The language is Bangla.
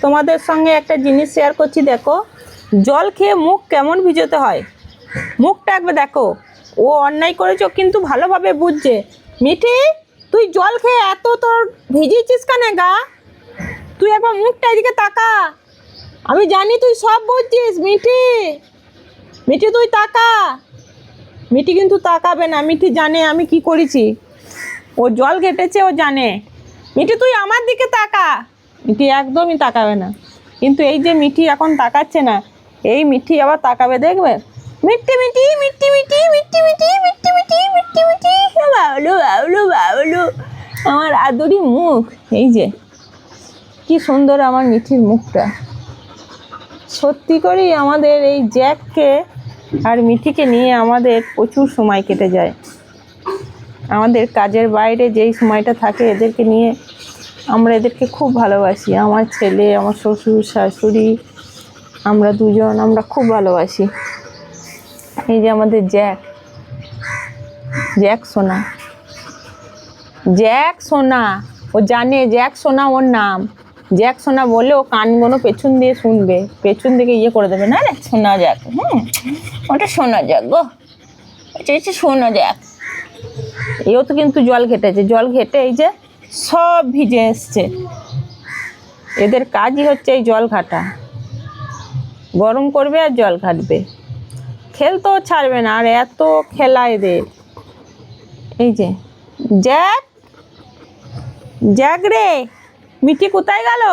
তোমাদের সঙ্গে একটা জিনিস শেয়ার করছি। দেখো, জল খেয়ে মুখ কেমন ভিজাতে হয়। মুখটা একবার দেখো। ও অন্যায় করেছো কিন্তু ভালোভাবে বুঝছে। মিঠি, তুই জল খেয়ে এত তোর ভিজিয়েছিস কেন গা? তুই একবার মুখটা এদিকে তাকা। আমি জানি তুই সব বুঝছিস। মিঠি, মিঠি তুই তাকা। মিঠি কিন্তু তাকাবে না। মিঠি জানে আমি কি করেছি। ও জল ঘেটেছে, ও জানে। মিঠি তুই আমার দিকে তাকা। মিঠি একদমই তাকাবে না। কিন্তু এই যে মিঠি এখন তাকাচ্ছে না, এই মিঠি আবার তাকাবে, দেখবে। মিঠি মিঠি মিঠি মিঠি মিঠি মিঠি মিঠি মিঠি মিঠি মিঠি বাবলু বাবলু বাবলু, আমার আদুরি মুখ। এই যে কি সুন্দর আমার মিঠির মুখটা। সত্যি করেই আমাদের এই জ্যাককে আর মিঠিকে নিয়ে আমাদের প্রচুর সময় কেটে যায়। আমাদের কাজের বাইরে যেই সময়টা থাকে এদেরকে নিয়ে আমরা এদেরকে খুব ভালোবাসি। আমার ছেলে, আমার শ্বশুর শাশুড়ি, আমরা দুজন, আমরা খুব ভালোবাসি। এই যে আমাদের জ্যাক, জ্যাক সোনা, জ্যাক সোনা। ও জানে জ্যাক সোনা ওর নাম। জ্যাক সোনা বলে ও কানগুলো পেছন দিয়ে শুনবে, পেছন দিকে ইয়ে করে দেবে। না রে সোনা জ্যাক, ওটা সোনা জ্যাক গো, এটা হচ্ছে সোনা জ্যাক। এও তো কিন্তু জল ঘেটেছে। জল ঘেটে এই যে সব ভিজে এসছে। এদের কাজই হচ্ছে এই জল ঘাটা। গরম করবে আর জল ঘাটবে। খেলতেও ছাড়বে না। আর এত খেলা এদের। এই যে জ্যাক, জ্যাক রে, মিঠি কোথায় গেল?